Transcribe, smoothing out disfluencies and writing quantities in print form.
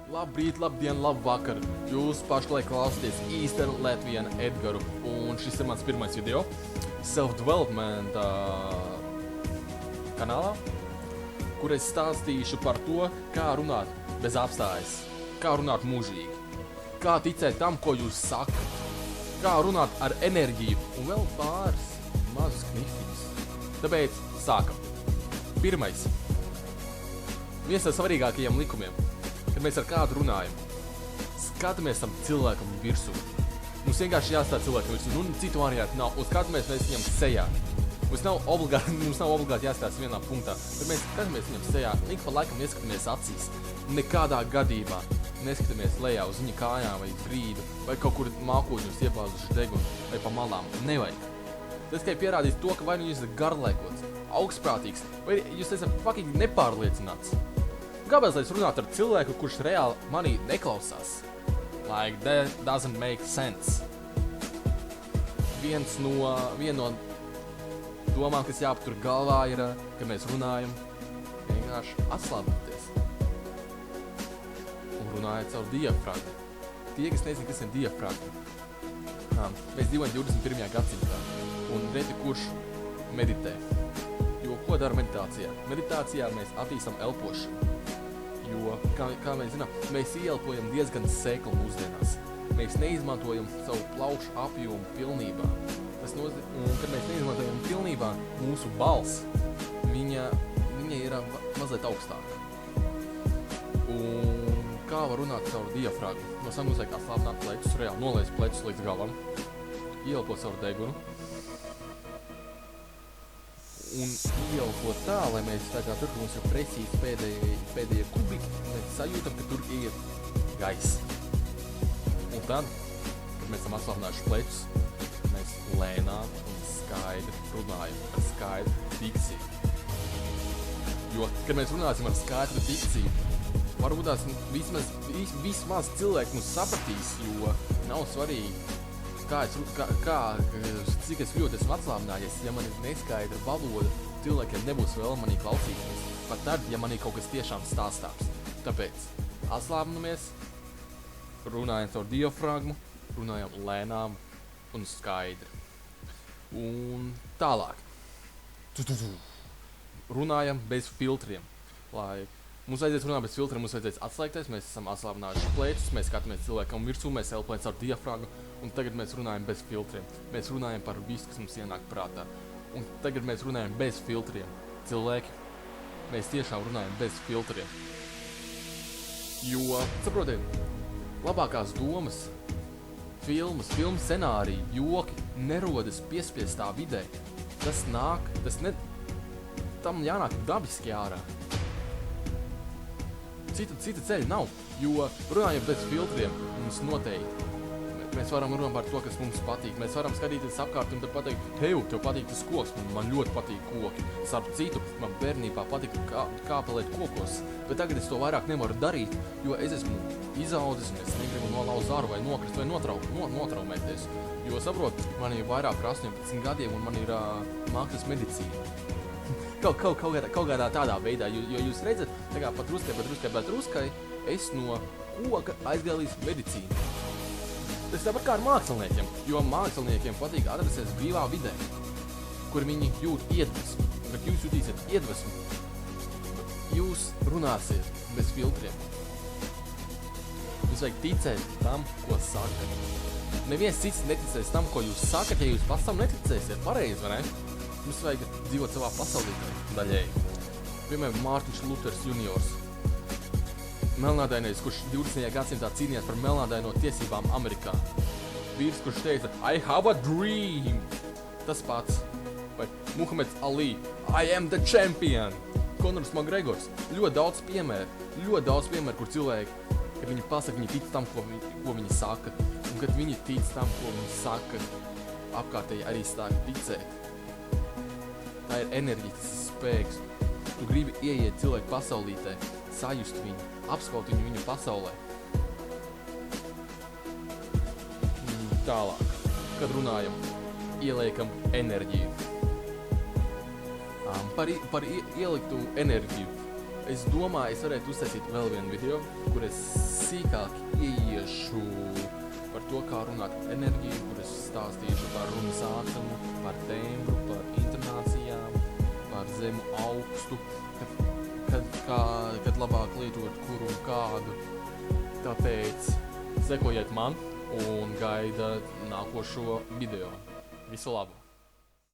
Labrīt, labdien, labvakar! Jūs pašlaik klausāties Eastern Latvian Edgaru, un šis ir mans pirmais video Self-Development kanālā, kur es stāstīšu par to, kā runāt bez apstājas, kā runāt mūžīgi, kā ticēt tam, ko jūs sakat, kā runāt ar enerģiju un vēl pāris mazus knifiņus. Tāpēc sākam. Pirmais. Viens no svarīgākajiem likumiem. Kad mēs ar kādu runājam, skatāmies tam cilvēkam virsū. Mums vienkārši jāstāv cilvēkam virsū, citu variantu nav, un skatāmies mēs viņam sejā. Mums nav obligāti jāstāv vienā punktā, bet mēs skatāmies viņam sejā, ik pa laikam neskatāmies acīs. Nekādā gadījumā neskatāmies lejā uz viņa kājām vai grīdu, vai kaut kur mākoņos iebāzuši degunu, vai pa malām. Nevajag. Tas tikai pierādīs to, ka vai nu jūs esat garlaikots, augstprātīgs, vai jūs esat fucking nepārliecināts. Kāpēc es runātu ar cilvēku, kurš reāli manī neklausās? Like, that doesn't make sense. Viena no domām, kas jāpatur galvā, ir, kad mēs runājam, vienkārši atslābināties. Un runājot caur diafragmu. Tie, kas nezina, kas ir diafragma. Mēs dzīvojam 21. gadsimtā, un reti kurš meditē. Jo ko dara meditācijā? Meditācijā mēs attīstam elpošanu. Jo, kā mēs zinām, mēs ieelpojam diezgan sekli mūsdienās. Mēs neizmantojam savu plaušu apjomu pilnībā. Un, kad mēs neizmantojam pilnībā, mūsu balss, viņa ir mazliet augstāka. Un kā var runāt caur diafragmu? No sākuma mums vajag atslābināt plecus, reāli nolaist plecus līdz galam, ieelpot savu degunu. Un ieelpot tā, lai mēs tā kā tur, kur mums ir presīs pēdējie kubiki, mēs sajūtam, ka tur ir gaiss. Un tad, kad mēs esam atslābinājuši plecus, mēs lēnām un skaidri runājam ar skaidru dikciju. Jo, kad mēs runāsim ar skaidru dikciju, varbūt tās vismaz cilvēki mums sapratīs, jo nav svarīgi, cik es ļoti esmu atslābinājies, ja man ir neskaidra valoda, cilvēkiem nebūs vēl manī klausīties. Pat tad, ja manī kaut kas tiešām stāstāms. Tāpēc atslābinamies, runājam caur diafragmu, runājam lēnām un skaidri. Un tālāk. Runājam bez filtriem. Lai mums vajadzēs runāt bez filtriem, mums vajadzēs atslēgties, mēs esam atslābinājuši plecus, mēs skatāmies cilvēkam virsū, mēs elpojam caur diafragmu, un tagad mēs runājam bez filtriem. Mēs runājam par visu, kas mums ienāk prātā. Un tagad mēs runājam bez filtriem. Cilvēki, mēs tiešām runājam bez filtriem. Jo, saprotiet, labākās domas, filmu scenāriji, joki nerodas piespiestā vidē. Tam jānāk dabiski ārā. Cita ceļa nav, jo runājot bez filtriem mums noteikti. Mēs varam runāt par to, kas mums patīk. Mēs varam skatīties apkārt un tad pateikt, tev patīk tas koks, man ļoti patīk koki. Starp citu, man bērnībā patika kāpelēt kokos, bet tagad es to vairāk nevaru darīt, jo es esmu izaudzis un es negribu nolauzt zaru vai nokrist vai notraumēties. Jo saprot, man ir vairāk par 18 gadiem un man ir mākslas medicīna. Kaut kādā tādā veidā, jo jūs redzat, tā kā pat ruskai, es no koka aizgāju līdz medicīnu. Tas tāpat kā ar māksliniekiem, jo māksliniekiem patīk atrasties brīvā vidē, kur viņi jūt iedvesmu. Kad jūs jūtīsiet iedvesmu, jūs runāsiet bez filtriem. Jūs vajag ticēt tam, ko sakat. Neviens cits neticēs tam, ko jūs sakat, ja jūs pats tam neticēsiet. Pareizi, vai ne? Mums vajag dzīvot savā pasaulītē daļēji. Piemēram, Mārtiņš Luters juniors. Melnādainais, kurš 20. gadsimtā cīnījās par melnādaino tiesībām Amerikā. Vīrs, kurš teica, I have a dream. Tas pats. Vai Muhameds Ali, I am the champion. Konors Makgregors. Ļoti daudz piemēru, kur cilvēki, kad viņi pasaka, viņi tic tam, ko viņi saka. Un kad viņi tic tam, ko viņi saka, apkārtēji arī sāk ticēt. Tā ir enerģija, tas ir spēks. Tu gribi ieiet cilvēku pasaulītē, sajust viņu, apskaut viņu pasaulē. Tālāk, kad runājam, ieliekam enerģiju. Par ieliktu enerģiju. Es domāju, es varētu uztaisīt vēl vienu video, kur es sīkāk ieiešu par to, kā runāt par enerģiju, kur es stāstīšu par runas ātrumu, par tembru, par intonācijām, par zemu augstu, kad labāk lietot kuru un kādu. Tāpēc sekojiet man un gaida nākošo video. Visu labu!